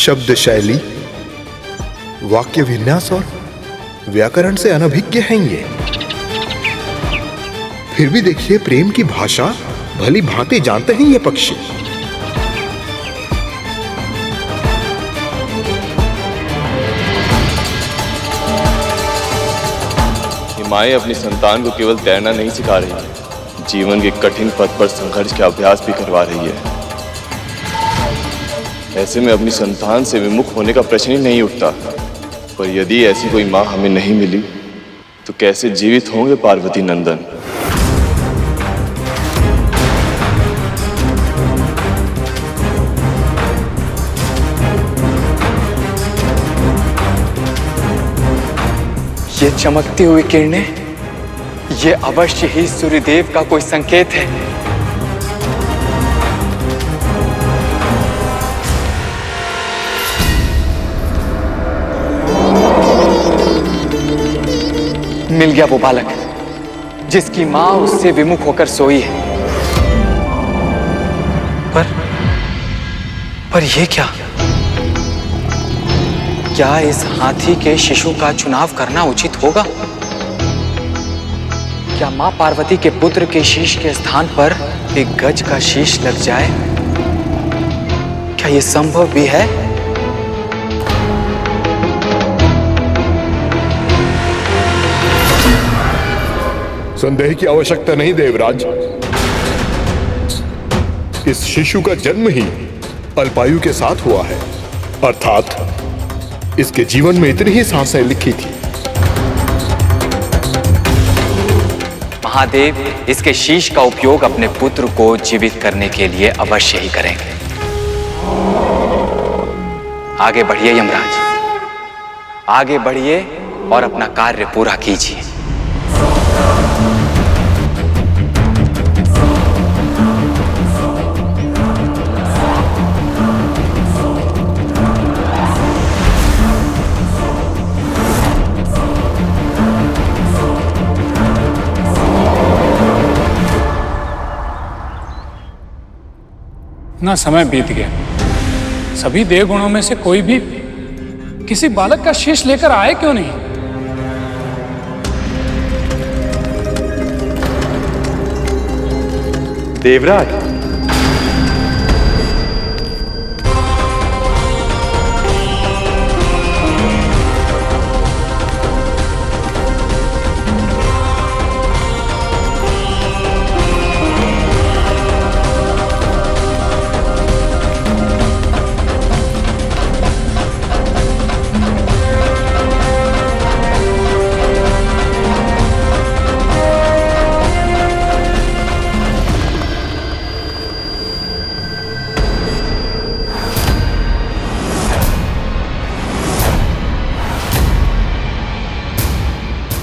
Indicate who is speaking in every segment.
Speaker 1: शब्द शैली, वाक्य विन्यास और व्याकरण से अनभिज्ञ हैं ये। फिर भी देखिए, प्रेम की भाषा भली भांति जानते हैं ये पक्षी।
Speaker 2: माएँ अपनी संतान को केवल तैरना नहीं सिखा रही है, जीवन के कठिन पथ पर संघर्ष के अभ्यास भी करवा रही है। ऐसे में अपनी संतान से विमुख होने का प्रश्न ही नहीं उठता। पर यदि ऐसी कोई माँ हमें नहीं मिली तो कैसे जीवित होंगे पार्वती नंदन।
Speaker 3: ये चमकती हुई किरणें, ये अवश्य ही सूर्यदेव का कोई संकेत है। मिल गया वो बालक जिसकी मां उससे विमुख होकर सोई है। पर ये क्या इस हाथी के शिशु का चुनाव करना उचित होगा? क्या मां पार्वती के पुत्र के शीश के स्थान पर एक गज का शीश लग जाए? क्या यह संभव भी है?
Speaker 1: संदेह की आवश्यकता नहीं देवराज। इस शिशु का जन्म ही अल्पायु के साथ हुआ है, अर्थात इसके जीवन में इतनी ही सांसें लिखी थी।
Speaker 3: महादेव इसके शीश का उपयोग अपने पुत्र को जीवित करने के लिए अवश्य ही करेंगे। आगे बढ़िए यमराज, आगे बढ़िए और अपना कार्य पूरा कीजिए।
Speaker 4: इतना समय बीत गया, सभी देवगुणों में से कोई भी किसी बालक का शीश लेकर आए क्यों नहीं?
Speaker 2: देवराज,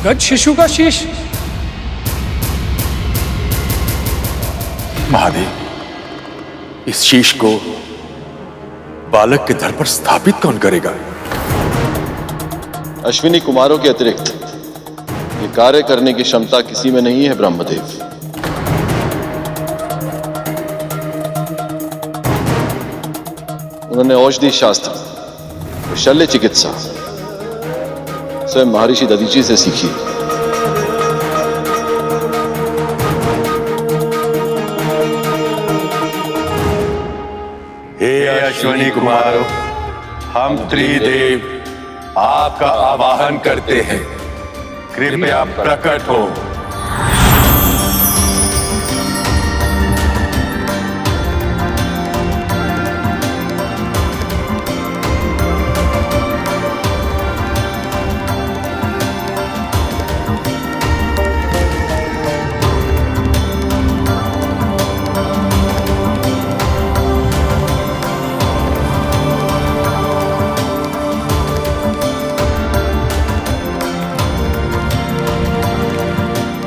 Speaker 4: गज शिशु का शीश?
Speaker 5: महादेव, इस शीश को बालक के धड़ पर स्थापित कौन करेगा?
Speaker 2: अश्विनी कुमारों के अतिरिक्त ये कार्य करने की क्षमता किसी में नहीं है ब्रह्मदेव। उन्होंने औषधि शास्त्र, शल्य चिकित्सा स्वयं महर्षि दधीची से सीखी।
Speaker 5: हे अश्विनी कुमारों, हम त्रिदेव आपका आवाहन करते हैं, कृपया प्रकट हो।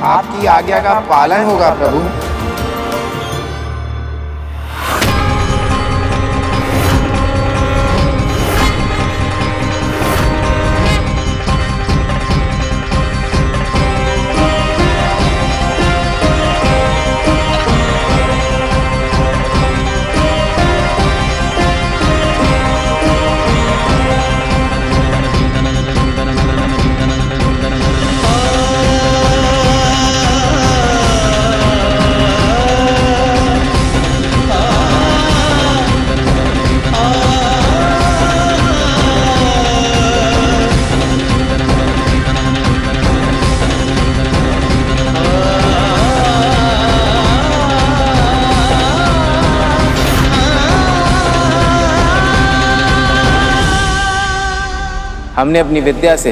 Speaker 6: आपकी आज्ञा का पालन होगा प्रभु।
Speaker 3: हमने अपनी विद्या से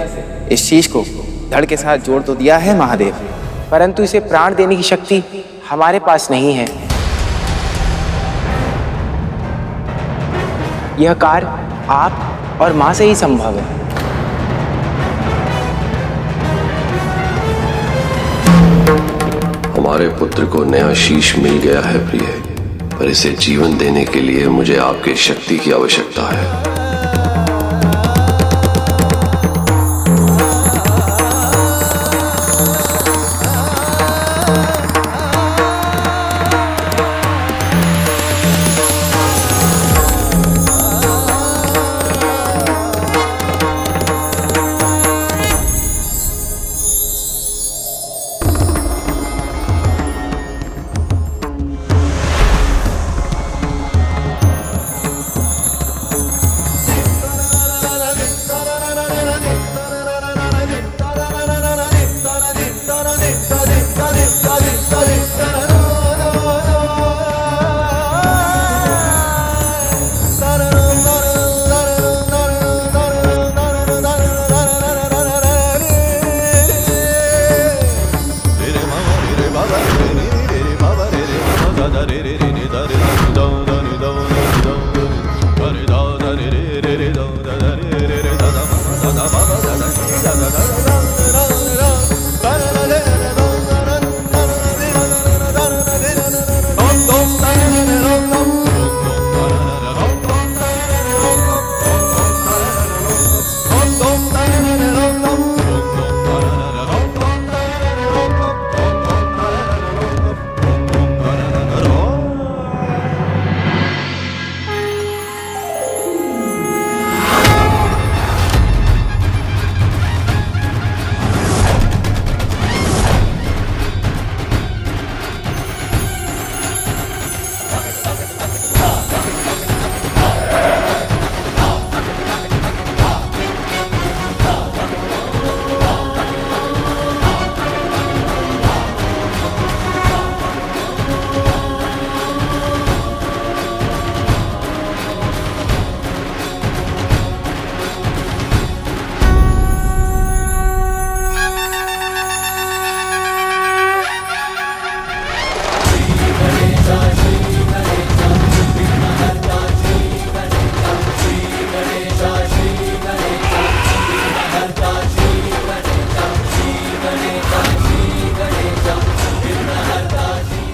Speaker 3: इस शीश को धड़ के साथ जोड़ तो दिया है महादेव, परंतु इसे प्राण देने की शक्ति हमारे पास नहीं है। यह कार्य आप और मां से ही संभव है।
Speaker 7: हमारे पुत्र को नया शीश मिल गया है प्रिय, पर इसे जीवन देने के लिए मुझे आपकी शक्ति की आवश्यकता है।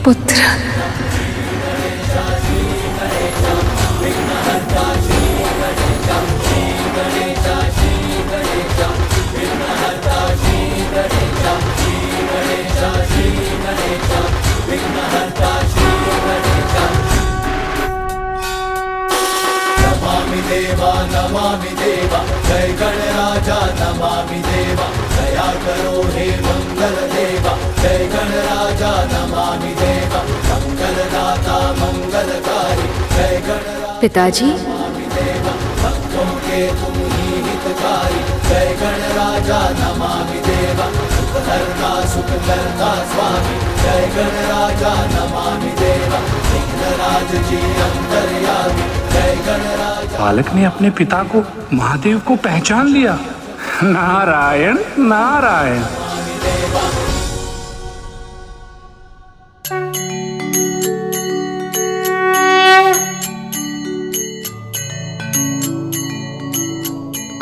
Speaker 8: पुत्र
Speaker 9: नमामि देवा जय गणराजा नमामि देवा दया करो हे मंगल देवा जय गणराजा नमामि देवा मंगलदाता मंगलकारी जय गणराजा
Speaker 8: पिताजी
Speaker 9: नमामि देवा भक्तों के तुम ही हितकारी जय गणराजा नमामि देवा सुख करता स्वामी जय गणराजा नमामि देवा विघ्नराज जी अंतर्यामी जय गणराजा।
Speaker 4: बालक ने अपने पिता को महादेव को पहचान लिया। नारायण नारायण।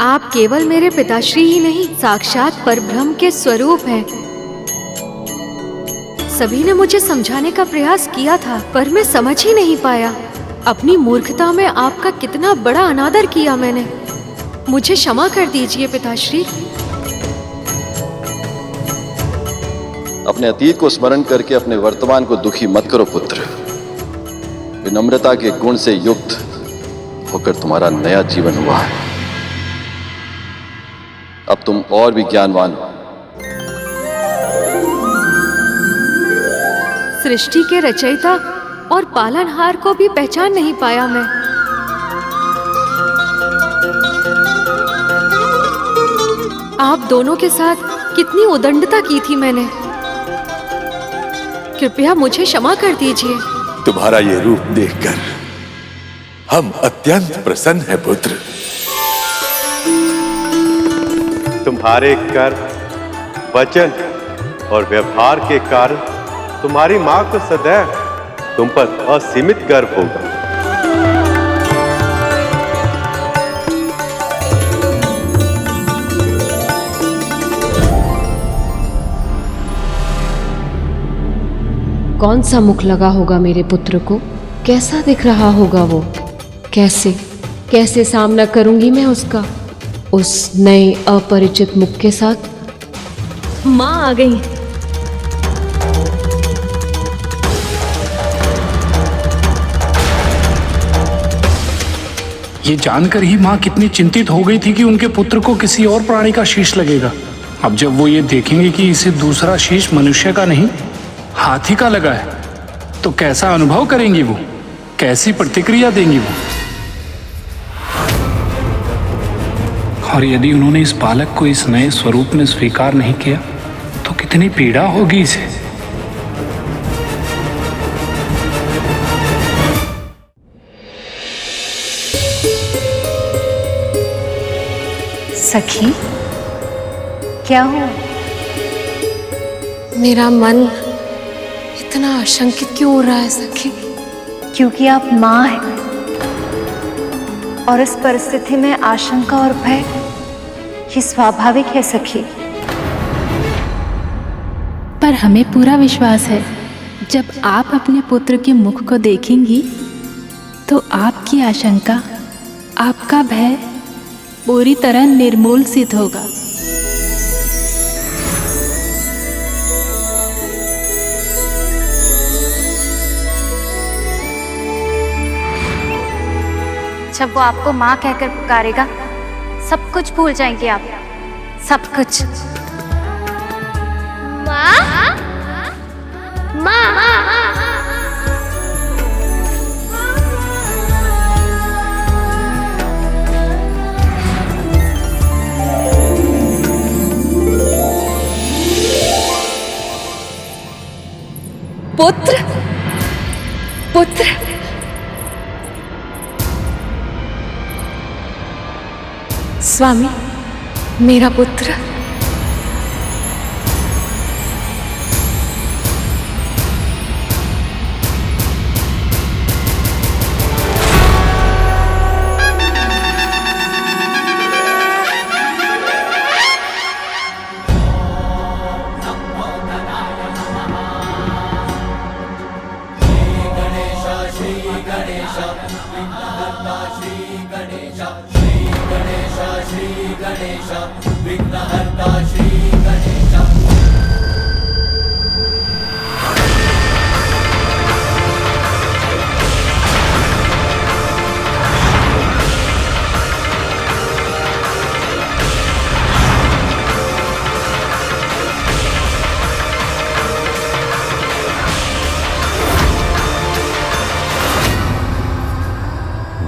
Speaker 8: आप केवल मेरे पिताश्री ही नहीं, साक्षात परब्रह्म के स्वरूप हैं। सभी ने मुझे समझाने का प्रयास किया था, पर मैं समझ ही नहीं पाया। अपनी मूर्खता में आपका कितना बड़ा अनादर किया मैंने। मुझे क्षमा कर दीजिए पिताश्री।
Speaker 7: अपने अतीत को स्मरण करके अपने वर्तमान को दुखी मत करो पुत्र। विनम्रता के गुण से युक्त होकर तुम्हारा नया जीवन हुआ है। अब तुम और भी ज्ञानवान हो।
Speaker 8: सृष्टि के रचयिता और पालनहार को भी पहचान नहीं पाया मैं। आप दोनों के साथ कितनी उदंडता की थी मैंने। कृपया मुझे क्षमा कर दीजिए।
Speaker 5: तुम्हारा ये रूप देखकर हम अत्यंत प्रसन्न हैं पुत्र।
Speaker 10: तुम्हारे कर्म, वचन और व्यवहार के कारण तुम्हारी मां को सदैव तुम पर असीमित गर्व होगा।
Speaker 11: कौन सा मुख लगा होगा मेरे पुत्र को? कैसा दिख रहा होगा वो? कैसे कैसे सामना करूंगी मैं उसका, उस नए अपरिचित मुख के साथ?
Speaker 8: माँ आ गई।
Speaker 4: ये जानकर ही माँ कितनी चिंतित हो गई थी कि उनके पुत्र को किसी और प्राणी का शीश लगेगा। अब जब वो ये देखेंगे कि इसे दूसरा शीश मनुष्य का नहीं हाथी का लगा है, तो कैसा अनुभव करेंगी वो, कैसी प्रतिक्रिया देंगी वो। और यदि उन्होंने इस बालक को इस नए स्वरूप में स्वीकार नहीं किया तो कितनी पीड़ा होगी इसे।
Speaker 12: सखी, क्या हुआ?
Speaker 11: मेरा मन इतना आशंकित क्यों हो रहा है सखी?
Speaker 12: क्योंकि आप माँ हैं और इस परिस्थिति में आशंका और भय ये स्वाभाविक है सखी।
Speaker 13: पर हमें पूरा विश्वास है जब आप अपने पुत्र के मुख को देखेंगी तो आपकी आशंका, आपका भय पूरी तरह निर्मूल सिद्ध होगा।
Speaker 12: जब वो आपको माँ कहकर पुकारेगा, सब कुछ भूल जाएंगे आप, सब कुछ।
Speaker 14: माँ, माँ।
Speaker 11: पुत्र, पुत्र, स्वामी, मेरा पुत्र।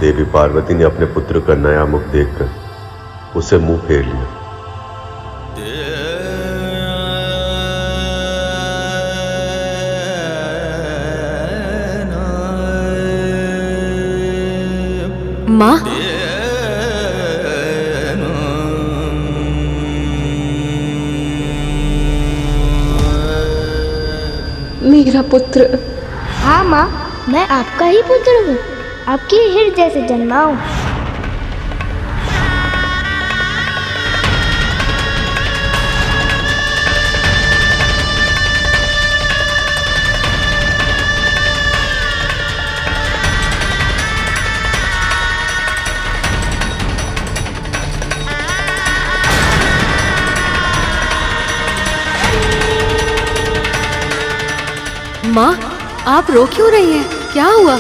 Speaker 10: देवी पार्वती ने अपने पुत्र का नया मुख देखकर उसे मुंह फेर लिया।
Speaker 11: माँ, मेरा पुत्र।
Speaker 14: हाँ माँ, मैं आपका ही पुत्र हूँ, आपके हृदय से जन्मा हूँ।
Speaker 8: माँ, आप रो क्यों रही हैं? क्या हुआ?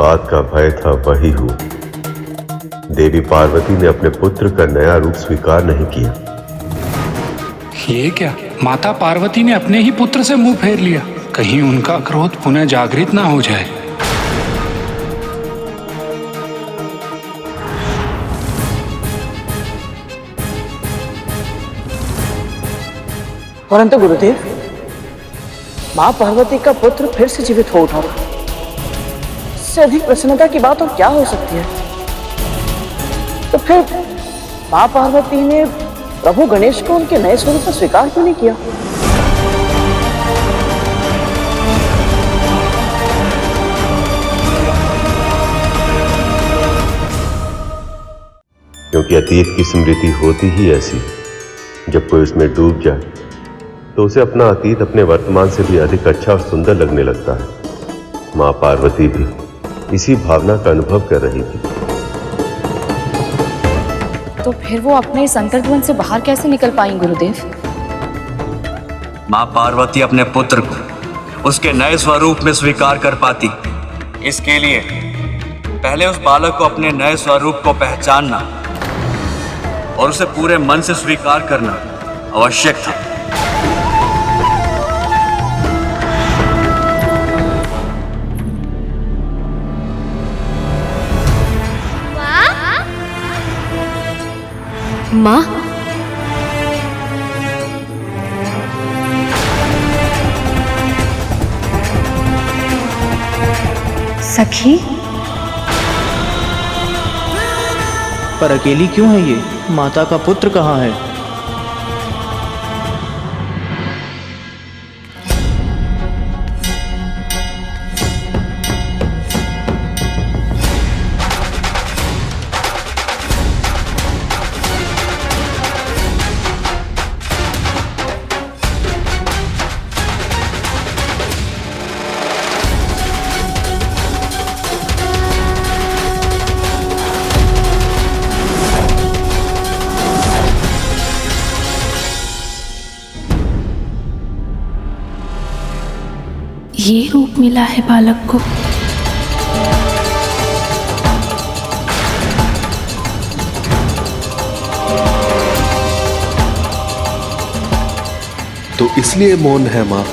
Speaker 10: बात का भय था वही हूं। देवी पार्वती ने अपने पुत्र का नया रूप स्वीकार नहीं किया।
Speaker 4: ये क्या, माता पार्वती ने अपने ही पुत्र से मुंह फेर लिया? कहीं उनका क्रोध पुनः जागृत ना हो जाए।
Speaker 15: परंतु गुरुदेव, मां पार्वती का पुत्र फिर से जीवित हो उठा। इससे अधिक प्रसन्नता की बात और क्या हो सकती है? तो फिर मां पार्वती ने प्रभु गणेश को उनके नए स्वरूप में स्वीकार क्यों नहीं किया?
Speaker 10: क्योंकि अतीत की स्मृति होती ही ऐसी, जब कोई उसमें डूब जाए तो उसे अपना अतीत अपने वर्तमान से भी अधिक अच्छा और सुंदर लगने लगता है। मां पार्वती भी इसी भावना का अनुभव कर रही थी।
Speaker 16: तो फिर वो अपने इस अंतर्द्वंद से बाहर कैसे निकल पाई गुरुदेव?
Speaker 17: मां पार्वती अपने पुत्र को उसके नए स्वरूप में स्वीकार कर पाती, इसके लिए पहले उस बालक को अपने नए स्वरूप को पहचानना और उसे पूरे मन से स्वीकार करना आवश्यक था।
Speaker 8: माँ,
Speaker 16: सखी,
Speaker 18: पर अकेली क्यों है ये? माता का पुत्र कहाँ है?
Speaker 13: ये रूप मिला है बालक को।
Speaker 1: तो इसलिए मौन है मां।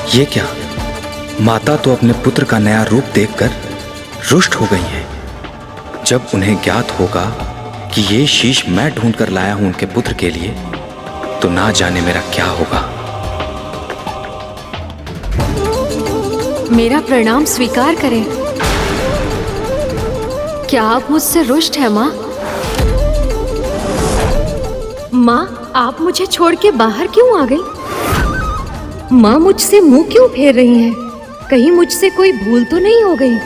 Speaker 3: ये क्या, माता तो अपने पुत्र का नया रूप देखकर रुष्ट हो गई हैं। जब उन्हें ज्ञात होगा कि ये शीश मैं ढूंढ कर लाया हूं उनके पुत्र के लिए, तो ना जाने मेरा क्या होगा।
Speaker 8: मेरा प्रणाम स्वीकार करें। क्या आप मुझसे रुष्ट हैं माँ? माँ, आप मुझे छोड़ के बाहर क्यों आ गई? माँ मुझसे मुंह क्यों फेर रही हैं? कहीं मुझसे कोई भूल तो नहीं हो गई?